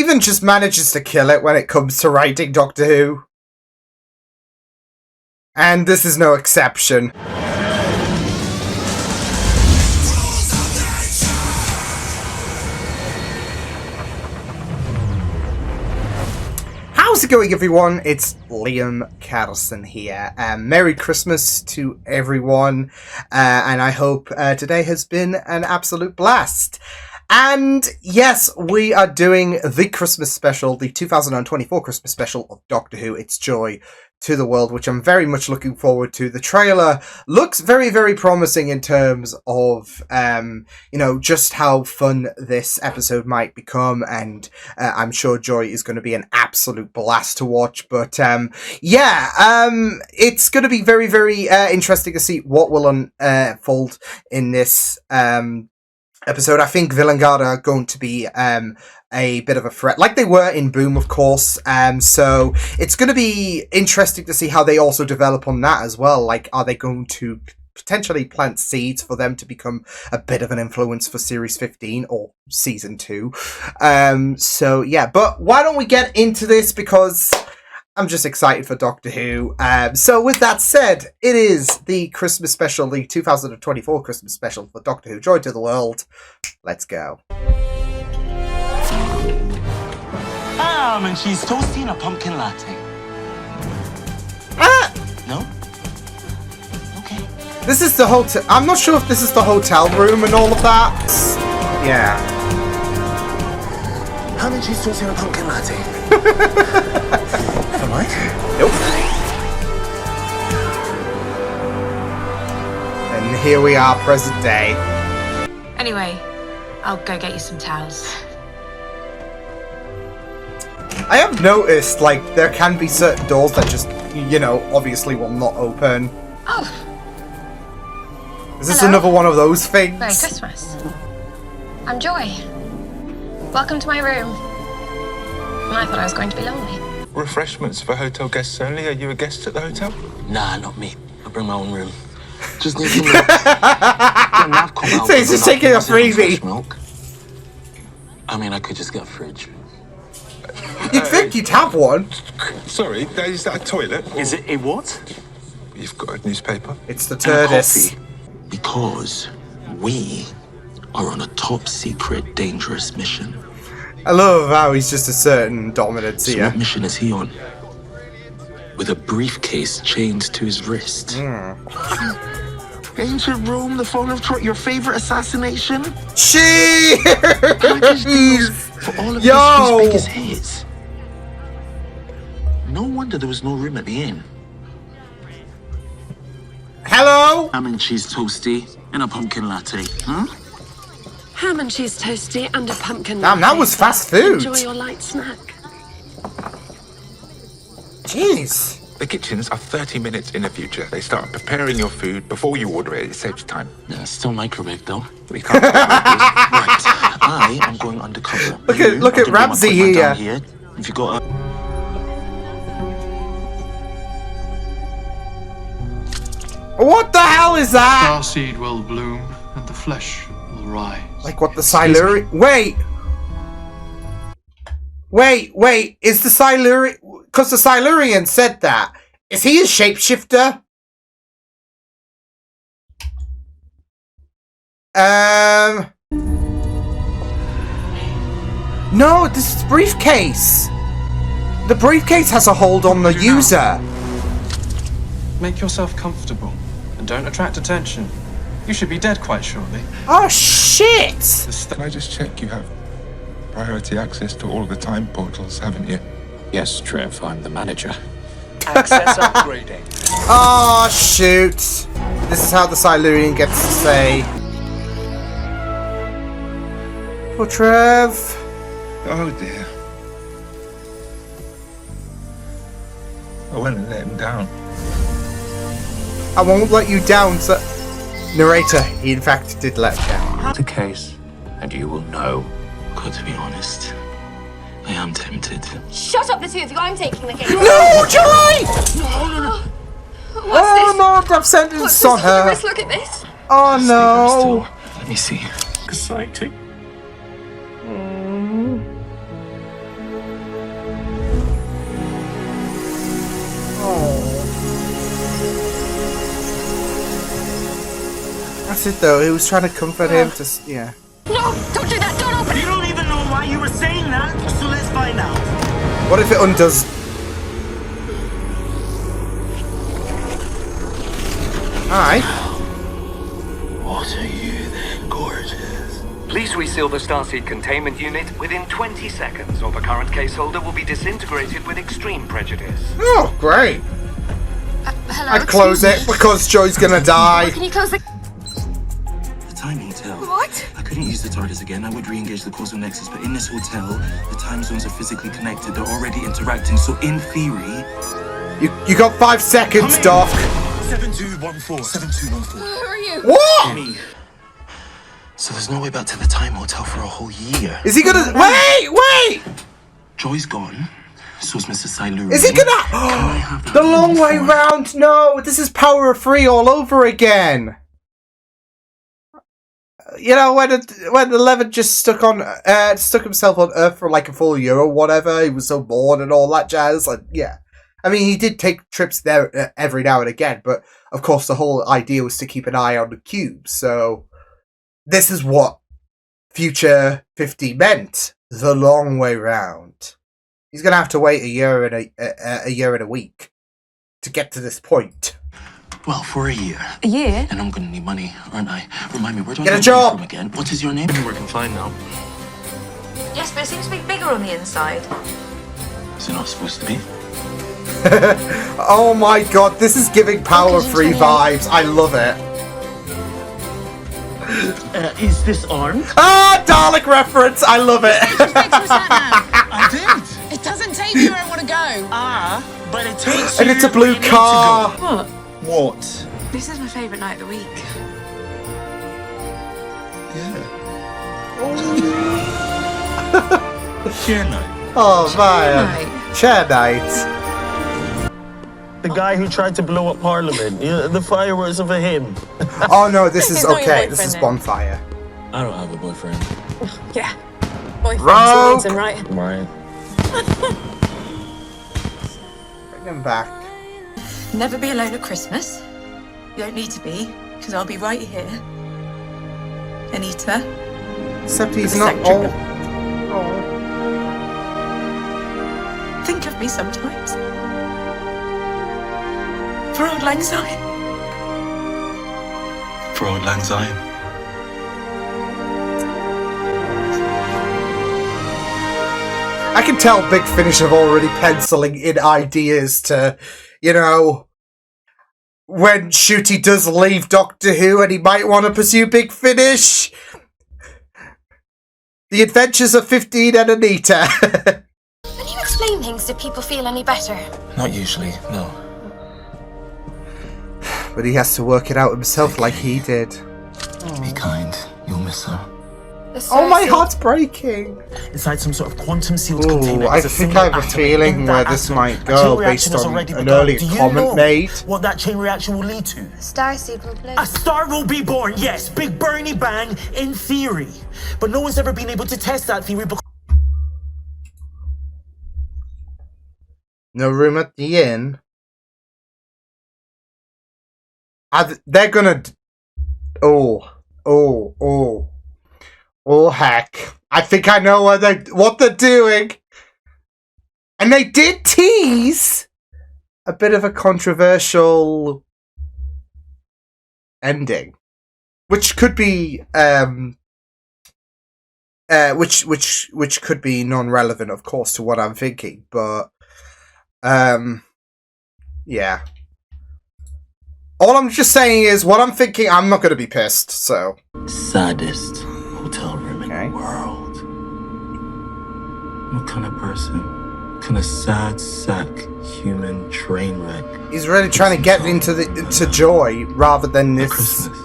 even just manages to kill it when it comes to writing Doctor Who. And this is no exception. How's it going, everyone? It's Liam Carlson here. Merry Christmas to everyone, and I hope today has been an absolute blast. And yes, we are doing the Christmas special, the 2024 Christmas special of Doctor Who, It's Joy to the World, which I'm very much looking forward to. The trailer looks very, very promising in terms of, just how fun this episode might become, and I'm sure Joy is going to be an absolute blast to watch. But it's going to be very, very interesting to see what will unfold in this episode. I think Villangarda are going to be a bit of a threat, like they were in Boom, of course. So it's going to be interesting to see how they also develop on that as well. Like, are they going to potentially plant seeds for them to become a bit of an influence for Series 15 or Season 2? But why don't we get into this, because I'm just excited for Doctor Who. So with that said, it is the Christmas special, the 2024 Christmas special for Doctor Who, Joy to the World. Let's go. Ham and cheese toasty and a pumpkin latte. No? Okay. This is the hotel. I'm not sure if this is the hotel room and all of that. Yeah. Ham and cheese toasty and a pumpkin latte. Never mind. Nope. And here we are, present day. Anyway, I'll go get you some towels. I have noticed, like, there can be certain doors that just, obviously will not open. Oh. Is this another one of those things? Merry Christmas. I'm Joy. Welcome to my room. I thought I was going to be lonely. Refreshments for hotel guests only. Are you a guest at the hotel? Nah, not me. I bring my own room. Just need some milk. So he's just taking a freebie. Milk. I mean, I could just get a fridge. You'd think you'd have one. Sorry, is that a toilet? Is it a what? You've got a newspaper. It's the TARDIS. Because we are on a top secret, dangerous mission. I love how he's just a certain dominance So here. what mission is he on? With a briefcase chained to his wrist. Ancient Rome, the fall of Troy, your favorite assassination? Jeez! For all of history's biggest hits. No wonder there was no room at the inn. Hello? Ham and cheese toasty and a pumpkin latte, huh? Ham and cheese toasty and a pumpkin Damn, latte. that was fast food. Enjoy your light snack. Jeez. The kitchens are 30 minutes in the future. They start preparing your food before you order it. It saves time. Yeah, still microwave though. We can't. Right, I am going undercover. Look at Ramsey here. If you got a... What the hell is that? Starseed will bloom and the flesh will rise. Like what the Silurian... Wait. Is the Silurian... Because the Silurian said that. Is he a shapeshifter? No, this is the briefcase. The briefcase has a hold on the user. Make yourself comfortable and don't attract attention. You should be dead quite shortly. Oh, shit! Can I just check you have priority access to all the time portals, haven't you? Yes, Trev, I'm the manager. Access upgrading. Oh, shoot. This is how the Silurian gets to say. Poor Trev. Oh dear. I went and let him down. I won't let you down, sir. Narrator, he in fact did let him down. The case, and you will know. Got to be honest, I am tempted. Shut up, the two of you. I'm taking the case. No, Joy! What's Oh this? no, I've sent What's this on this? her. Let's look at this. Oh no. Let me see. Exciting. That's it though. He was trying to comfort him to, yeah. No! Don't do that! Don't open it! You don't even know why you were saying that, so let's find out. What if it undoes? Alright. What are you then, gorgeous? Please reseal the Starseed containment unit within 20 seconds, or the current case holder will be disintegrated with extreme prejudice. Oh, great. Hello? I'd close it because Joy's gonna die. Can you close the... The time hotel. What? I couldn't use the TARDIS again. I would re-engage the causal nexus, but in this hotel, the time zones are physically connected. They're already interacting, so in theory... You got 5 seconds, Doc. 7214. 7214. Who are you? What? Me. So there's no way back to the time hotel for a whole year. Is he gonna... Wait! Joy's gone. So's Mr. Silurian. Is he Can I have gonna... that The long way uniform? round? No, this is Power of 3 all over again. You know, when Eleven just stuck himself on Earth for like a full year or whatever, he was so bored and all that jazz. Like, yeah. I mean, he did take trips there every now and again, but of course the whole idea was to keep an eye on the cube. So this is what Future 50 meant. The long way round. He's gonna have to wait a year and a week to get to this point. Well, for a year. A year? And I'm gonna need money, aren't I? Remind me, where do I Get a get job! money from again? What is your name? You're working fine now. Yes, but it seems to be bigger on the inside. Is it not supposed to be? Oh my god, this is giving Power 3 vibes. I love it. Is this armed? Ah, Dalek reference. I love it. I did. It doesn't take you where I want to go. But it takes And it's a blue car. What? What? This is my favourite night of the week. Chair night. Oh man, chair night. The guy who tried to blow up Parliament. The fireworks of a him. Oh no, this is He's not your okay. This is boyfriend, bonfire. I don't have a boyfriend. Yeah. Boyfriend, Rogue. needs him, right? Right. Bring him back. Never be alone at Christmas. You don't need to be, because I'll be right here. Anita. Except he's The not secretary. all. Think of me sometimes. For Old Lang Syne. For Old Lang Syne. I can tell Big Finish have already penciling in ideas to, you know, when Shooty does leave Doctor Who and he might want to pursue Big Finish. The Adventures of 15 and Anita. When you explain things, do people feel any better? Not usually, no. But he has to work it out himself like he did. Be kind. You'll miss her. Oh, my heart's breaking. Inside some sort of quantum sealed Ooh, container. I is a think single I have a atom. feeling In where that this atom, might a go chain based reaction has on already an begun. earlier Do you comment know made. what that chain reaction will lead to? Starseed will blow. A star will be born, yes, Big Bernie Bang, in theory. But no one's ever been able to test that theory because No room at the inn. They're gonna... Oh heck. I think I know what they're doing. And they did tease a bit of a controversial ending. Which could be which could be non-relevant, of course, to what I'm thinking, but yeah. All I'm just saying is, what I'm thinking, I'm not gonna be pissed, so. Saddest hotel room in the world. What kind of person? Kind of sad sack human train wreck. He's really trying to get into Joy rather than this. Christmas.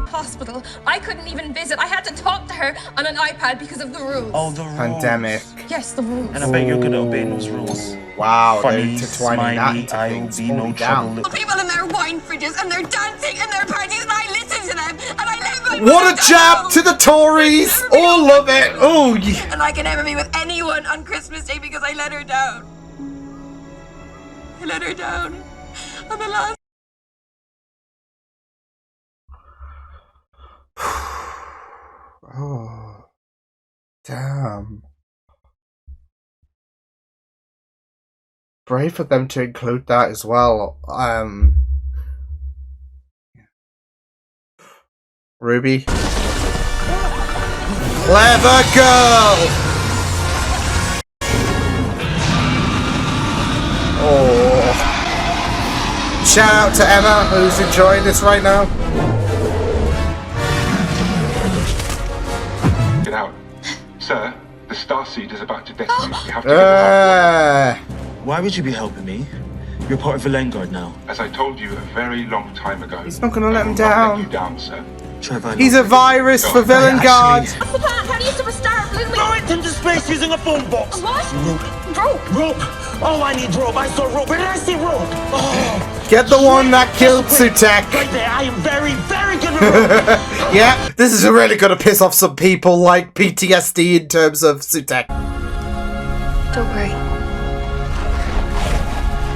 Hospital. I couldn't even visit. I had to talk to her on an iPad because of the rules. oh, the rules. Pandemic. Yes, the rules. And I bet you're good at obeying those rules. Wow, they're Funny, intertwining that smiley, into I'll things. be no Holy trouble. damn. People in their wine fridges and they're dancing and they're parties and I listen to them and I let my What mind a jab to the Tories! Oh, love it! Oh, yeah. And I can never be with anyone on Christmas Day because I let her down. I let her down on the last. Oh, damn. Brave for them to include that as well. Ruby. Clever girl! Oh. Shout out to Emma, who's enjoying this right now. Get out. Sir, the Starseed is about to detonate. You have to get us out. Why would you be helping me? You're part of the Vanguard now. As I told you a very long time ago. He's not gonna let him Let down. you down, sir. He's a virus for Villengard. What's the plan? How do you superstar Blue? Throw it into space using a phone box. What? Rope. Rope. Oh, I need rope. I saw rope. Where did I see rope? Oh. Get the one that killed Sutek. Right there. I am very, very good at rope. Yeah, this is really gonna piss off some people like PTSD in terms of Sutek. Don't worry.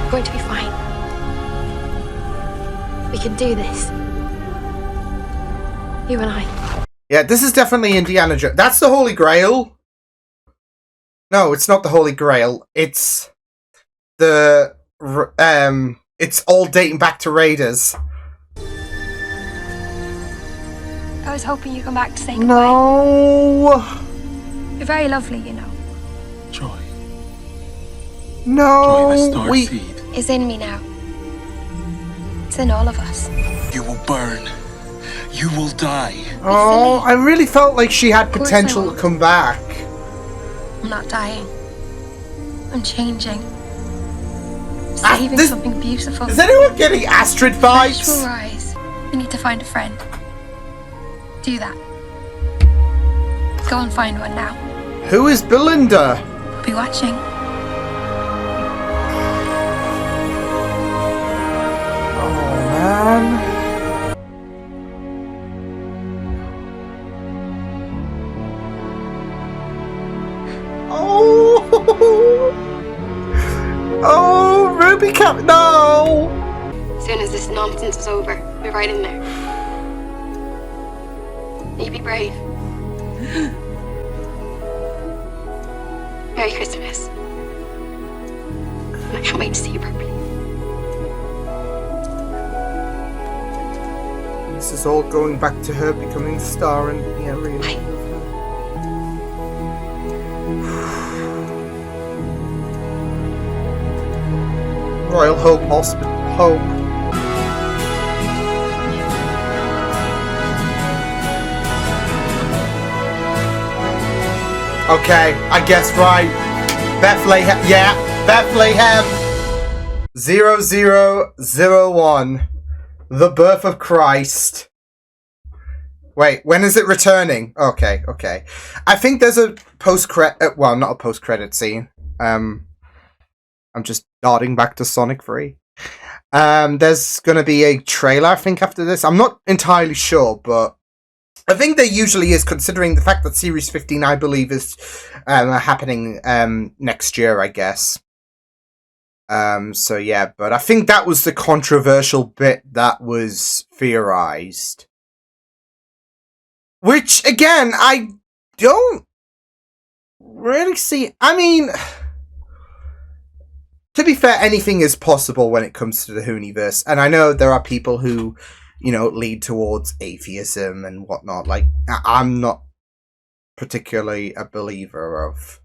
We're going to be fine. We can do this. You and I. Yeah, this is definitely Indiana Jones. That's the Holy Grail. No, it's not the Holy Grail. It's the it's all dating back to Raiders. I was hoping you'd come back to say goodbye. No. You're very lovely, you know. Joy. No. Joy, the Starseed. It's in me now. It's in all of us. You will burn. You will die. Oh, I really felt like she had potential to come back. I'm not dying. I'm changing. Saving something beautiful. Is anyone getting Astrid vibes? Flesh will rise. You need to find a friend. Do that. Go and find one now. Who is Belinda? I'll be watching. Oh, man. Oh, Ruby Cap, no! As soon as this nonsense is over, we're right in there. You be brave. Merry Christmas. I can't wait to see you properly. This is all going back to her becoming the star and yeah, really. Royal Hope Hospital. Hope. Okay, I guess right. Bethlehem. Yeah, Bethlehem. 0001. The birth of Christ. Wait, when is it returning? Okay. I think there's a post-credit. Well, not a post-credit scene. I'm just nodding back to Sonic 3. There's going to be a trailer, I think, after this. I'm not entirely sure, but I think there usually is, considering the fact that Series 15, I believe, is happening next year, I guess. So yeah, but I think that was the controversial bit that was theorized. Which, again, I don't really see. I mean, to be fair, anything is possible when it comes to the Hooniverse. And I know there are people who, you know, lead towards atheism and whatnot. Like, I'm not particularly a believer of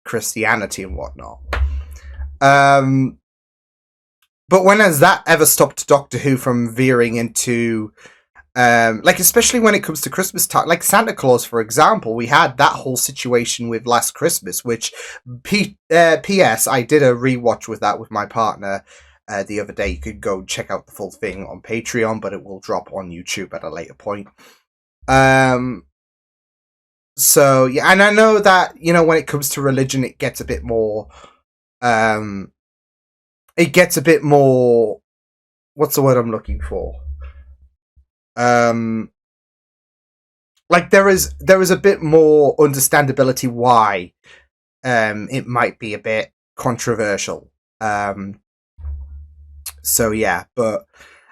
Christianity and whatnot. But when has that ever stopped Doctor Who from veering into, like, especially when it comes to Christmas time, like Santa Claus, for example, we had that whole situation with Last Christmas, which, P.S., I did a rewatch with that with my partner the other day. You could go check out the full thing on Patreon, but it will drop on YouTube at a later point. So, yeah, and I know that, you know, when it comes to religion, it gets a bit more, what's the word I'm looking for? Like there is a bit more understandability why it might be a bit controversial. So yeah, but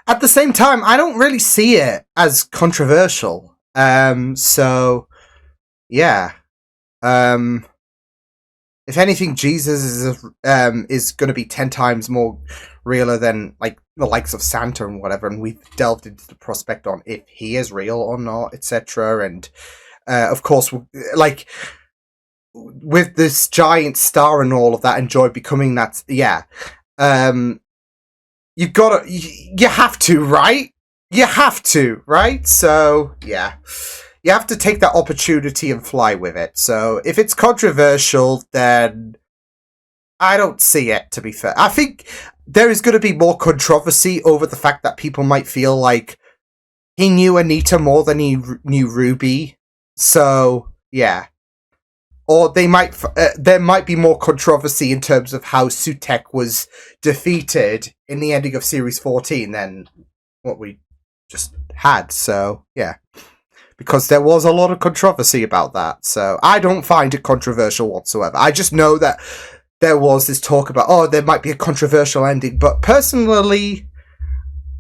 at the same time, I don't really see it as controversial. So yeah. If anything, Jesus is going to be 10 times more realer than like the likes of Santa and whatever, and we've delved into the prospect on if he is real or not, etc. And of course, like with this giant star and all of that, and Joy becoming that, yeah. You have to, right? You have to, right? So yeah. You have to take that opportunity and fly with it. So if it's controversial, then I don't see it, to be fair. I think there is going to be more controversy over the fact that people might feel like he knew Anita more than he knew Ruby. So, yeah. Or there might be more controversy in terms of how Sutekh was defeated in the ending of Series 14 than what we just had. So, yeah. Because there was a lot of controversy about that. So I don't find it controversial whatsoever. I just know that there was this talk about, there might be a controversial ending. But personally,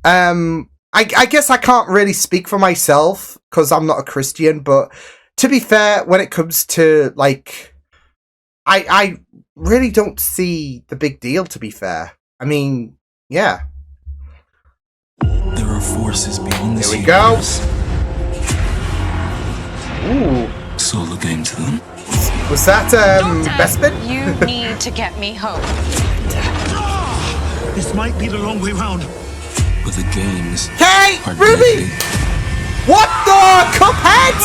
I guess I can't really speak for myself because I'm not a Christian. But to be fair, when it comes to, like, I really don't see the big deal, to be fair. I mean, yeah. There are forces beyond this. Here we go. Ooh. Soul the game to them. Was that, Bespin? You need to get me home. This might be the long way round. But the games. Hey, are Ruby! deadly. What the Cuphead?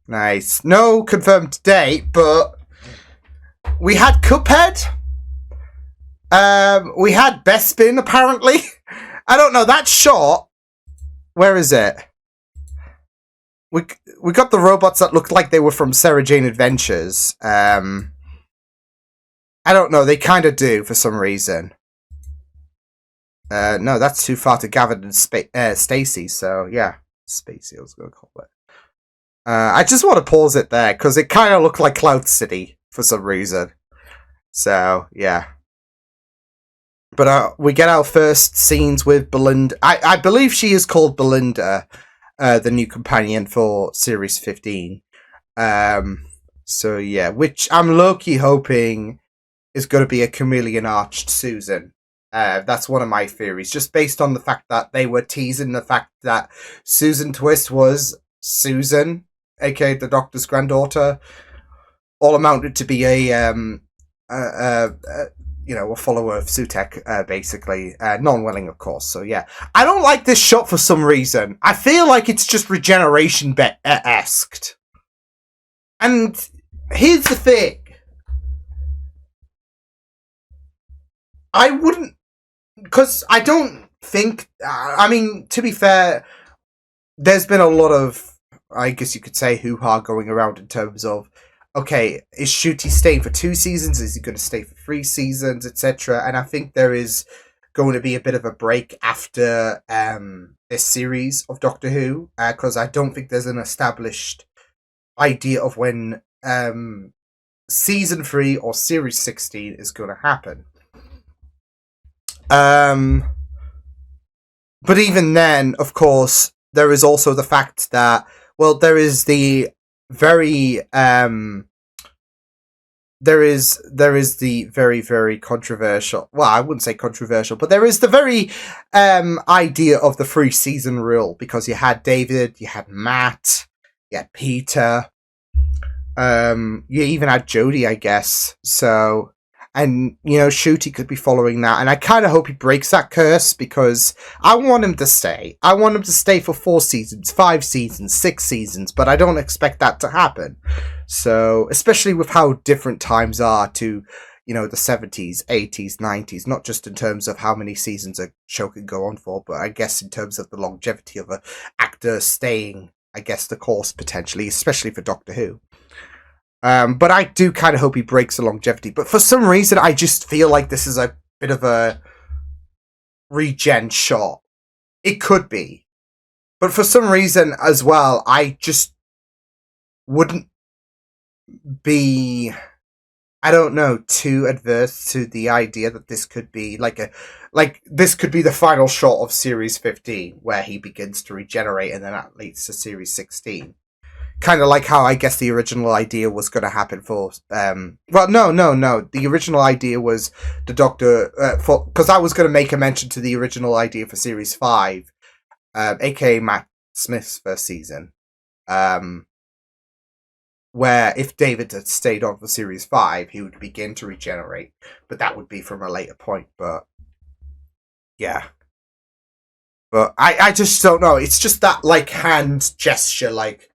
Nice. No confirmed date, but we had Cuphead. We had Bespin apparently. I don't know, that shot. Where is it? We got the robots that looked like they were from Sarah Jane Adventures. I don't know, they kind of do for some reason. No, that's too far to Gavin and Stacy, so yeah. Spacey, I was going to call it. I just want to pause it there, because it kind of looked like Cloud City for some reason. So, yeah. But we get our first scenes with Belinda. I believe she is called Belinda, the new companion for Series 15. So yeah, which I'm low-key hoping is going to be a chameleon-arched Susan. That's one of my theories, just based on the fact that they were teasing the fact that Susan Twist was Susan, aka the Doctor's granddaughter, all amounted to be a follower of Sutekh, basically. Non-willing, of course, so yeah. I don't like this shot for some reason. I feel like it's just Regeneration-esque. And here's the thing. I wouldn't... Because I don't think... I mean, to be fair, there's been a lot of, I guess you could say, hoo-ha going around in terms of, okay, is Ncuti staying for 2 seasons? Is he going to stay for 3 seasons, etc.? And I think there is going to be a bit of a break after this series of Doctor Who, because I don't think there's an established idea of when season 3 or series 16 is going to happen. But even then, of course, there is also the fact that, well, there is the very there is the very, very controversial, well, I wouldn't say controversial, but there is the very idea of the 3-season rule, because you had David, you had Matt, you had Peter, you even had Jodie, I guess. So, and Ncuti could be following that, and I kind of hope he breaks that curse, because I want him to stay. I want him to stay for 4 seasons, 5 seasons, 6 seasons, but I don't expect that to happen. So, especially with how different times are to, the 70s, 80s, 90s, not just in terms of how many seasons a show can go on for, but I guess in terms of the longevity of an actor staying, I guess, the course potentially, especially for Doctor Who. But I do kind of hope he breaks the longevity. But for some reason, I just feel like this is a bit of a regen shot. It could be. But for some reason as well, I just wouldn't be... I don't know, too adverse to the idea that this could be this could be the final shot of Series 15, where he begins to regenerate, and then that leads to Series 16. Kind of like how I guess the original idea was going to happen for... no. The original idea was the Doctor... because I was going to make a mention to the original idea for Series 5, aka Matt Smith's first season. Where if David had stayed on for Series 5, he would begin to regenerate. But that would be from a later point, but... yeah. But I just don't know. It's just that, like, hand gesture, like...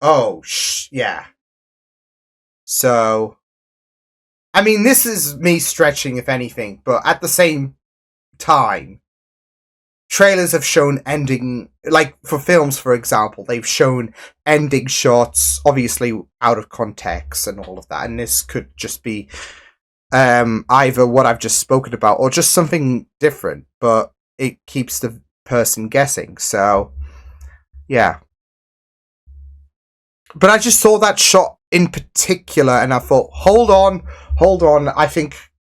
oh, yeah. So... I mean, this is me stretching, if anything, but at the same time... trailers have shown ending, like for films, for example, they've shown ending shots, obviously out of context and all of that. And this could just be either what I've just spoken about or just something different, but it keeps the person guessing. So, yeah. But I just saw that shot in particular and I thought, hold on. I think,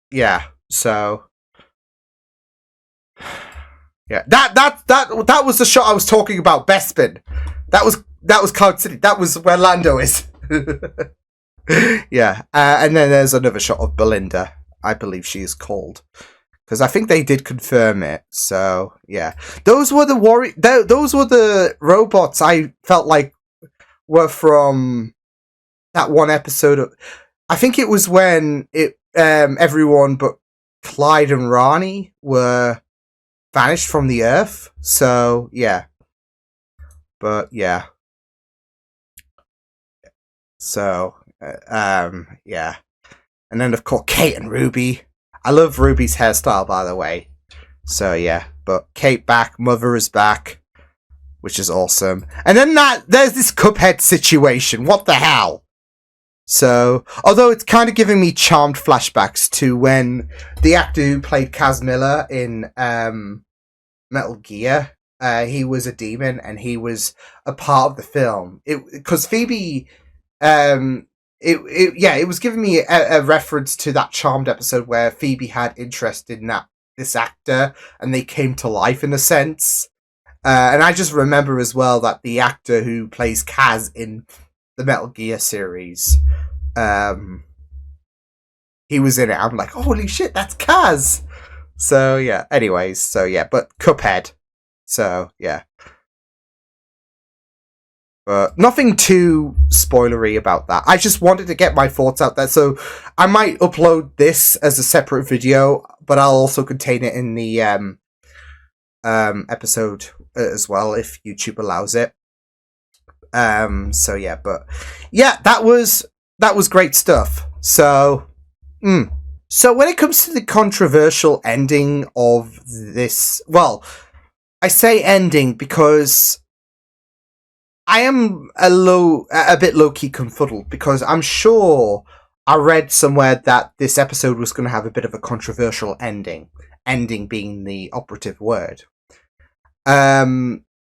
yeah. So. Yeah, that was the shot I was talking about. Bespin, that was Cloud City. That was where Lando is. Yeah, and then there's another shot of Belinda. I believe she is called, because I think they did confirm it. So yeah, those were the those were the robots I felt like were from that one episode of. I think it was when everyone but Clyde and Rani were vanished from the Earth. So yeah, but yeah. So yeah, and then of course Kate and Ruby. I love Ruby's hairstyle, by the way. So yeah, but Kate back, Mother is back, which is awesome. And then there's this Cuphead situation. What the hell? So, although it's kind of giving me charmed flashbacks to when the actor who played Kaz Miller in Metal Gear, he was a demon and he was a part of the film. Because Phoebe, it was giving me a reference to that Charmed episode where Phoebe had interest in this actor and they came to life in a sense. And I just remember as well that the actor who plays Kaz in the Metal Gear series, he was in it. I'm like, holy shit, that's Kaz. So yeah, anyways, so yeah, but Cuphead. So yeah. But nothing too spoilery about that. I just wanted to get my thoughts out there. So I might upload this as a separate video, but I'll also contain it in the episode as well if YouTube allows it. So yeah, but yeah, that was great stuff. So so when it comes to the controversial ending of this, well, I say ending because I am a bit low-key confuddled, because I'm sure I read somewhere that this episode was going to have a bit of a controversial ending. Ending being the operative word.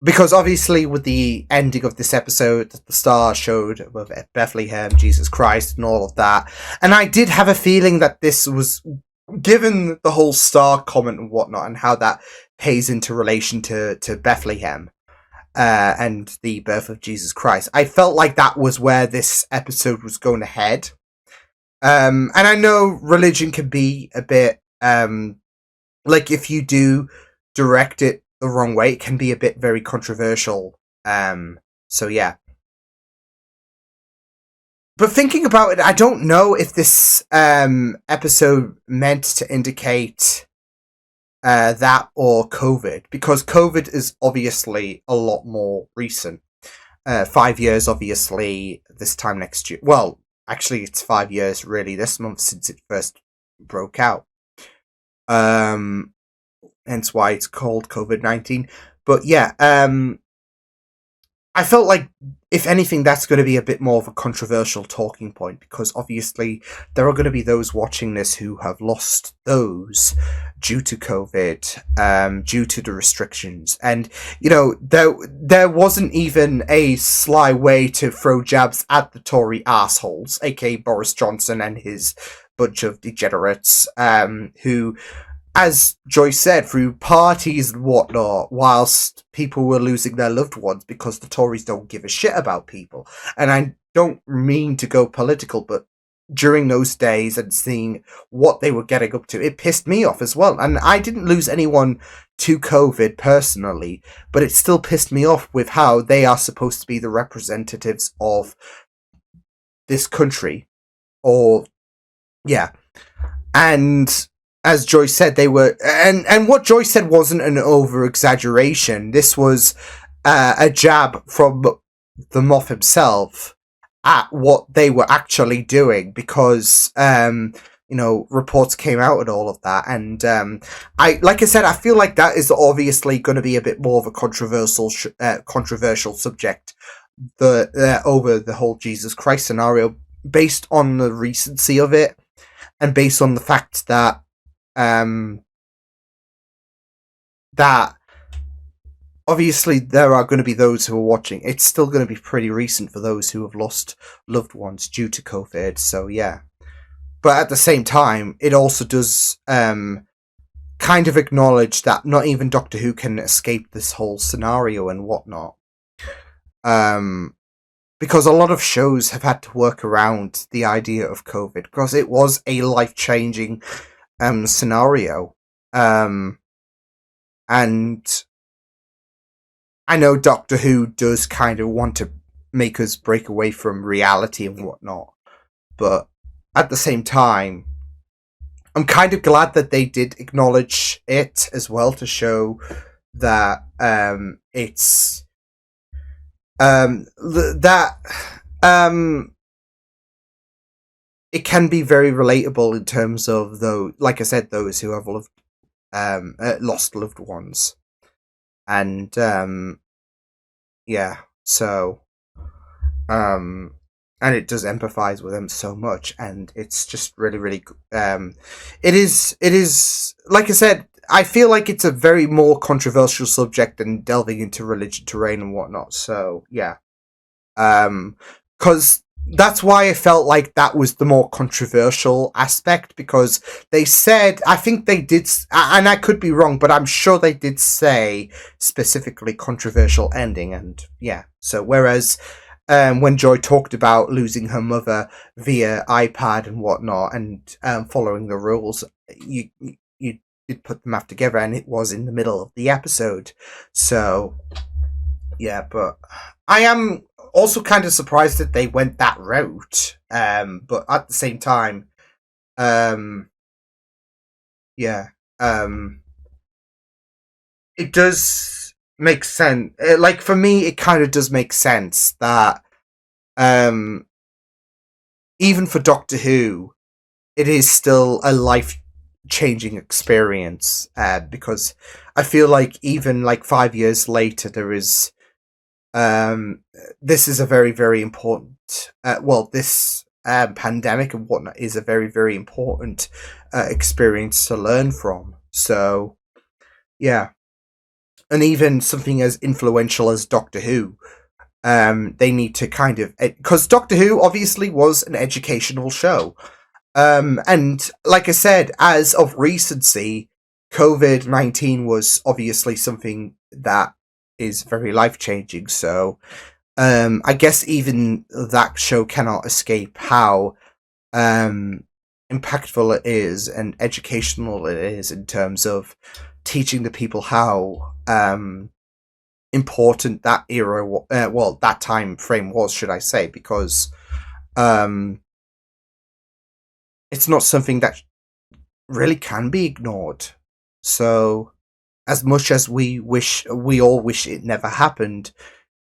Because obviously with the ending of this episode, the star showed with Bethlehem, Jesus Christ, and all of that. And I did have a feeling that this was, given the whole star comment and whatnot, and how that pays into relation to Bethlehem, and the birth of Jesus Christ. I felt like that was where this episode was going to head. And I know religion can be a bit, like if you do direct it the wrong way, it can be a bit very controversial. So yeah. But thinking about it, I don't know if this episode meant to indicate that or COVID, because COVID is obviously a lot more recent. 5 years, obviously, this time next year. Well, actually, it's 5 years really this month since it first broke out. Hence why it's called COVID-19. But yeah, I felt like if anything, that's going to be a bit more of a controversial talking point, because obviously there are going to be those watching this who have lost those due to COVID, due to the restrictions. And, you know, there wasn't even a sly way to throw jabs at the Tory assholes, aka Boris Johnson and his bunch of degenerates, who, as Joyce said, through parties and whatnot, whilst people were losing their loved ones, because the Tories don't give a shit about people. And I don't mean to go political, but during those days and seeing what they were getting up to, it pissed me off as well. And I didn't lose anyone to COVID personally, but it still pissed me off with how they are supposed to be the representatives of this country. Or, yeah. And as Joyce said, they were, and what Joyce said wasn't an over-exaggeration. This was a jab from the Moff himself at what they were actually doing, because, you know, reports came out and all of that. And like I said, I feel like that is obviously going to be a bit more of a controversial subject over the whole Jesus Christ scenario, based on the recency of it, and based on the fact that that obviously there are going to be those who are watching. It's still going to be pretty recent for those who have lost loved ones due to COVID, so yeah. But at the same time, it also does kind of acknowledge that not even Doctor Who can escape this whole scenario and whatnot. Because a lot of shows have had to work around the idea of COVID, because it was a life-changing scenario. And I know Doctor Who does kind of want to make us break away from reality and whatnot, but at the same time, I'm kind of glad that they did acknowledge it as well, to show that it's it can be very relatable in terms of, though, like I said, those who have lost loved ones, and yeah, so and it does empathize with them so much, and it's just really it is like I said, I feel like it's a very more controversial subject than delving into religion terrain and whatnot. So yeah, because that's why I felt like that was the more controversial aspect, because they said, I think they did, and I could be wrong, but I'm sure they did say specifically controversial ending. And yeah, so whereas when Joy talked about losing her mother via iPad and whatnot, and following the rules, you did put them up together, and it was in the middle of the episode. So yeah, but I am also kind of surprised that they went that route, but at the same time, yeah, it does make sense. Like, for me, it kind of does make sense that even for Doctor Who, it is still a life-changing experience, because I feel like even like 5 years later, there is this is a very important, this pandemic and whatnot is a very important experience to learn from. So yeah, and even something as influential as Doctor Who, they need to kind of, because Doctor Who obviously was an educational show, and like I said, as of recency, COVID-19 was obviously something that is very life-changing. So I guess even that show cannot escape how impactful it is and educational it is in terms of teaching the people how important that era, that time frame was, should I say, because it's not something that really can be ignored. So as much as we all wish it never happened,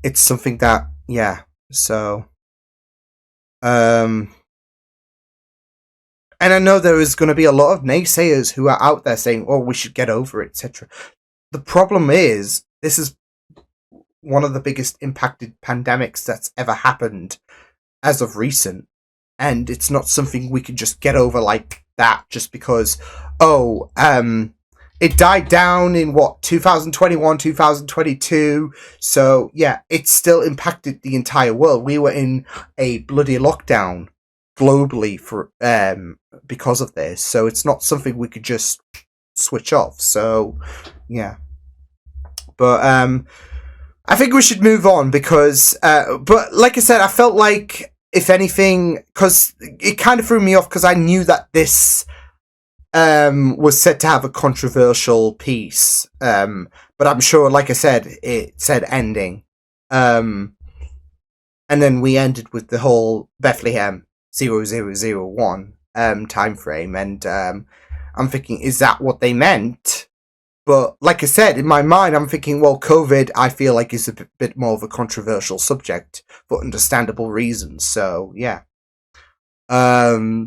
it's something that, yeah, so and I know there is going to be a lot of naysayers who are out there saying, oh, we should get over it, etc. The problem is, this is one of the biggest impacted pandemics that's ever happened as of recent. And it's not something we can just get over like that just because, it died down in 2021, 2022. So yeah, it still impacted the entire world. We were in a bloody lockdown globally for because of this. So it's not something we could just switch off. So yeah. But I think we should move on because but like I said, I felt like if anything, because it kind of threw me off because I knew that this was said to have a controversial piece. But I'm sure, like I said, it said ending. And then we ended with the whole Bethlehem 0001 time frame. And I'm thinking, is that what they meant? But like I said, in my mind, I'm thinking, well, COVID, I feel like is a bit more of a controversial subject for understandable reasons. So, yeah. Yeah.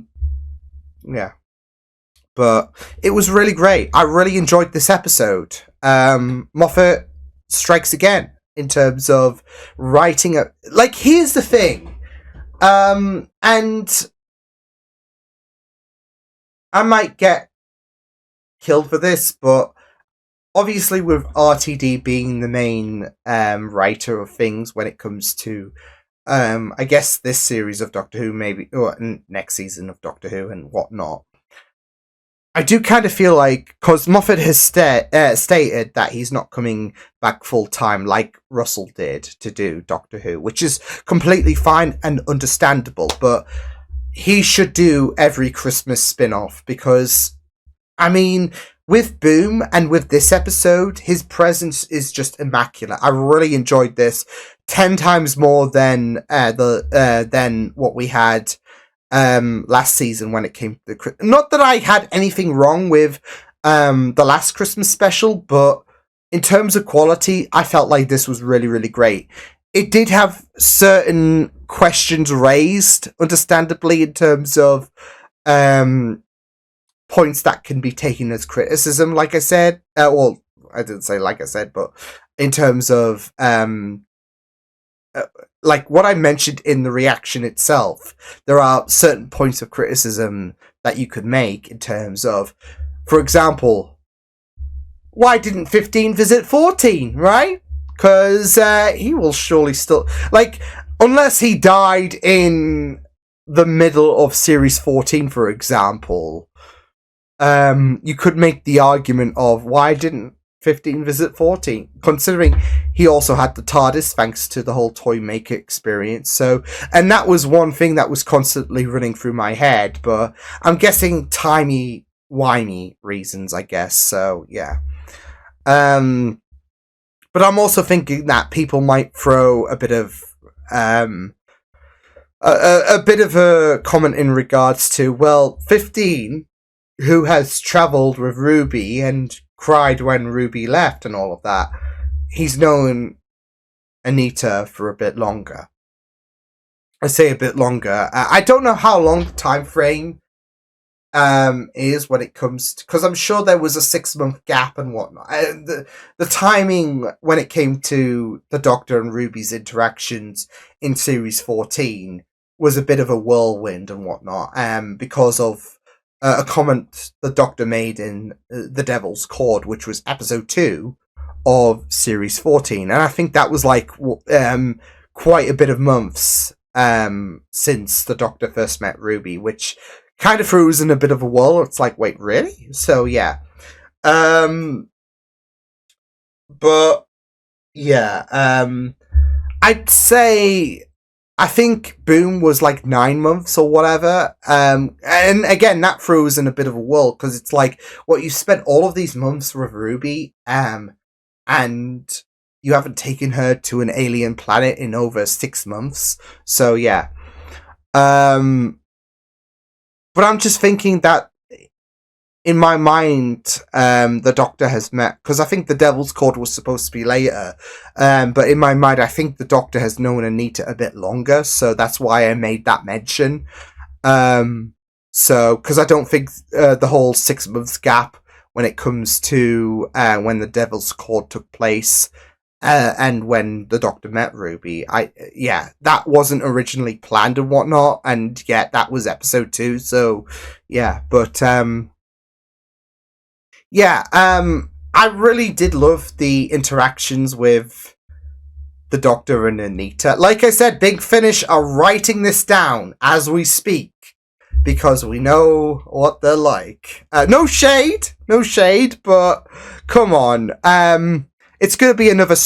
But it was really great. I really enjoyed this episode. Moffat strikes again in terms of writing a... Like, here's the thing. And I might get killed for this, but obviously with RTD being the main writer of things when it comes to, I guess, this series of Doctor Who, maybe, or next season of Doctor Who and whatnot, I do kind of feel like, because Moffat has stated that he's not coming back full-time like Russell did to do Doctor Who, which is completely fine and understandable, but he should do every Christmas spin-off because, I mean, with Boom and with this episode, his presence is just immaculate. I really enjoyed this 10 times more than than what we had last season when it came to the... Not that I had anything wrong with the last Christmas special, but in terms of quality, I felt like this was really, really great. It did have certain questions raised, understandably, in terms of points that can be taken as criticism, like I said. Well, I didn't say like I said, but in terms of like what I mentioned in the reaction itself, there are certain points of criticism that you could make in terms of, for example, why didn't 15 visit 14, right? Because he will surely still... Like, unless he died in the middle of Series 14, for example, you could make the argument of why didn't 15 visit 14, considering he also had the TARDIS thanks to the whole Toy Maker experience. So, and that was one thing that was constantly running through my head, but I'm guessing timey-wimey reasons, I guess. So, yeah. But I'm also thinking that people might throw a bit of a bit of a comment in regards to, well, 15, who has travelled with Ruby and cried when Ruby left and all of that, he's known Anita for a bit longer. I say a bit longer. I don't know how long the time frame is when it comes to, because I'm sure there was a 6-month gap and whatnot. The timing when it came to the Doctor and Ruby's interactions in Series 14 was a bit of a whirlwind and whatnot, because of a comment the Doctor made in The Devil's Cord, which was episode 2 of Series 14. And I think that was like quite a bit of months since the Doctor first met Ruby, which kind of threw us in a bit of a whirl. It's like, wait, really? So, yeah. But, yeah. I'd say... I think Boom was like 9 months or whatever. And again, that threw us in a bit of a whirl, because it's like, what, you spent all of these months with Ruby, and you haven't taken her to an alien planet in over 6 months. So, yeah. But I'm just thinking that, in my mind, the Doctor has met, because I think the Devil's Cord was supposed to be later, but in my mind, I think the Doctor has known Anita a bit longer, so that's why I made that mention. So, because I don't think the whole 6 months gap when it comes to when the Devil's Cord took place and when the Doctor met Ruby, that wasn't originally planned and whatnot, and that was episode 2. So but I really did love the interactions with the Doctor and Anita. Like I said, Big Finish are writing this down as we speak, because we know what they're like. No shade, but come on. It's gonna be another.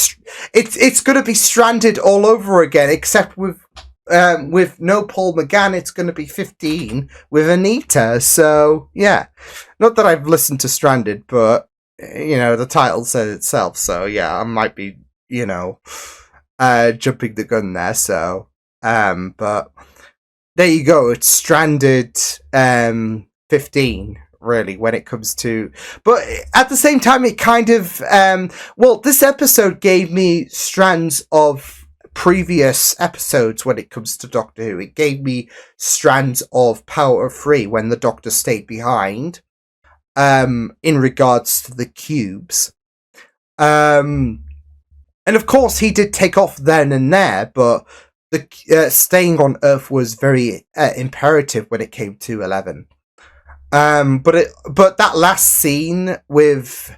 It's gonna be Stranded all over again, except with no Paul McGann. It's gonna be 15 with Anita. So not that I've listened to Stranded, but the title says itself. So I might be jumping the gun there. So but there you go. It's Stranded 15. Really, when it comes to, but at the same time, it kind of this episode gave me strands of previous episodes when it comes to Doctor Who. It gave me strands of Power of Three when the Doctor stayed behind, in regards to the cubes, and of course he did take off then and there, but the staying on Earth was very imperative when it came to 11. But that last scene with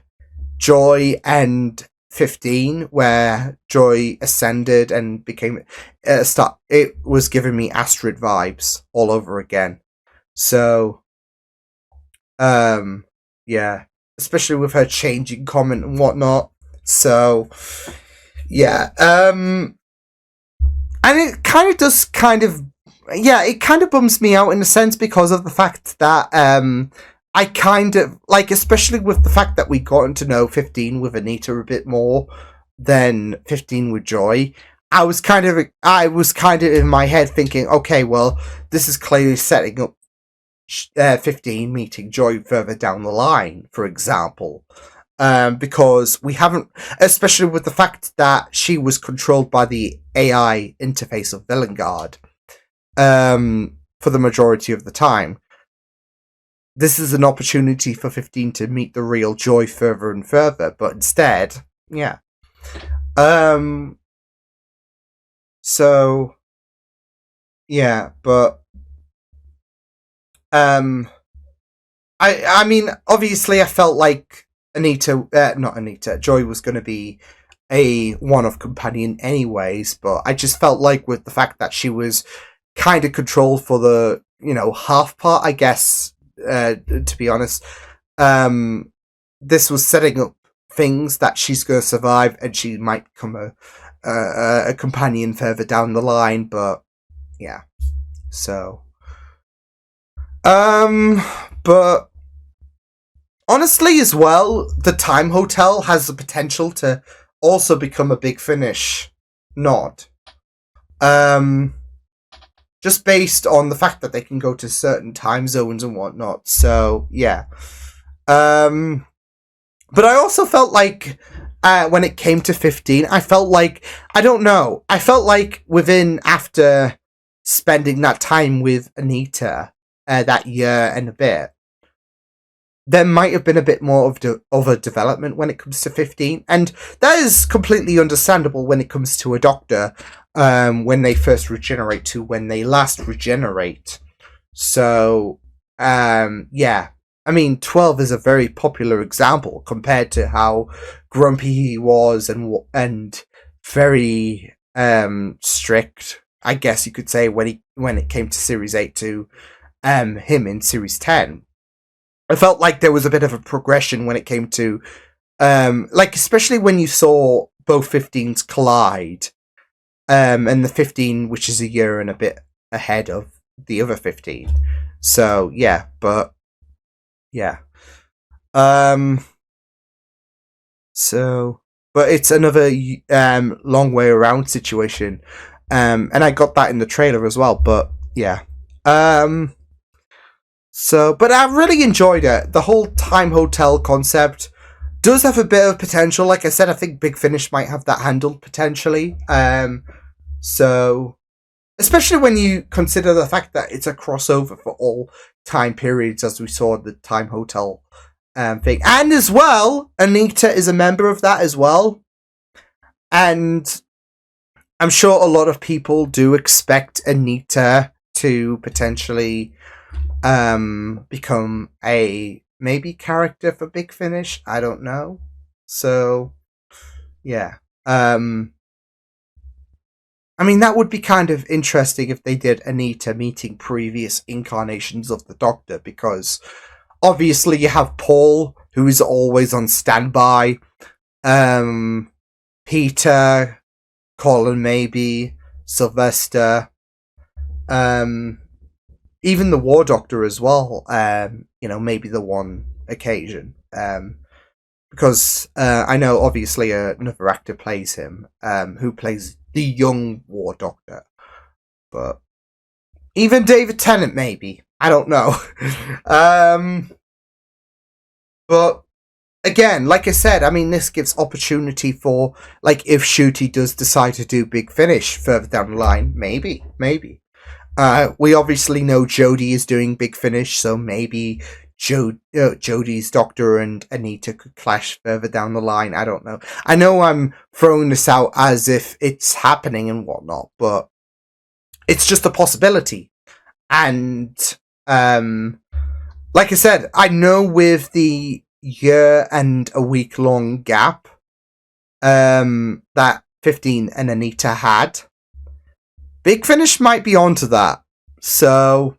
Joy and 15, where Joy ascended and became it was giving me Astrid vibes all over again. So, especially with her changing comment and whatnot. So, and it kind of does it kind of bums me out in a sense, because of the fact that I kind of especially with the fact that we gotten to know 15 with Anita a bit more than 15 with Joy. I was kind of in my head thinking, okay, well, this is clearly setting up 15 meeting Joy further down the line, for example. Because we haven't, especially with the fact that she was controlled by the AI interface of Villengard. For the majority of the time, this is an opportunity for 15 to meet the real Joy further and further, but instead, I mean, obviously I felt like Joy was going to be a one-off companion anyways, but I just felt like with the fact that she was kind of controlled for the half part, I guess, to be honest, this was setting up things that she's going to survive and she might become a companion further down the line. But but honestly as well, the Time Hotel has the potential to also become a Big Finish nod. Just based on the fact that they can go to certain time zones and whatnot. So, but I also felt like, when it came to 15, I felt like, after spending that time with Anita, that year and a bit, there might have been a bit more of a development when it comes to 15. And that is completely understandable when it comes to a Doctor, when they first regenerate to when they last regenerate. So, I mean, 12 is a very popular example compared to how grumpy he was and very strict, I guess you could say, when it came to Series 8 to him in Series 10. I felt like there was a bit of a progression when it came to, especially when you saw both 15s collide, and the 15, which is a year and a bit ahead of the other 15. So, but it's another long way around situation, and I got that in the trailer as well. But but I really enjoyed it. The whole Time Hotel concept does have a bit of potential. Like I said, I think Big Finish might have that handled potentially. So, especially when you consider the fact that it's a crossover for all time periods, as we saw the Time Hotel thing. And as well, Anita is a member of that as well. And I'm sure a lot of people do expect Anita to potentially become a maybe character for Big Finish. I don't know. So, yeah. I mean, that would be kind of interesting if they did Anita meeting previous incarnations of the Doctor, because obviously you have Paul, who is always on standby, Peter, Colin maybe, Sylvester, even the War Doctor as well, maybe the one occasion, because I know obviously another actor plays him, who plays the young War Doctor, but even David Tennant maybe, I don't know. But again, like I said, I mean, this gives opportunity for, like, if Ncuti does decide to do Big Finish further down the line, maybe. We obviously know Jodie is doing Big Finish, so maybe Jodie's Doctor and Anita could clash further down the line. I don't know. I know I'm throwing this out as if it's happening and whatnot, but it's just a possibility. And, like I said, I know with the year and a week long gap that 15 and Anita had, Big Finish might be onto that. So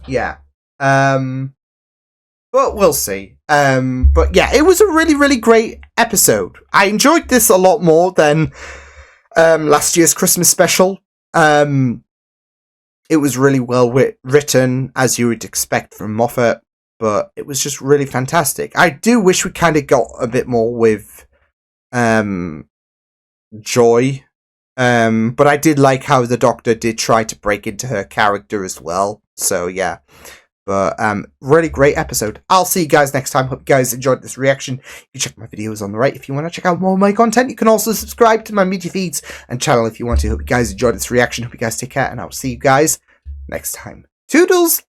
yeah, but we'll see. But yeah, it was a really, really great episode. I enjoyed this a lot more than last year's Christmas special. It was really well written, as you would expect from Moffat, but it was just really fantastic. I do wish we kind of got a bit more with Joy, but I did like how the Doctor did try to break into her character as well. So yeah, but really great episode. I'll see you guys next time. Hope you guys enjoyed this reaction. You can check my videos on the right if you want to check out more of my content. You can also subscribe to my media feeds and channel if you want to. Hope you guys enjoyed this reaction. Hope you guys take care, and I'll see you guys next time. Toodles!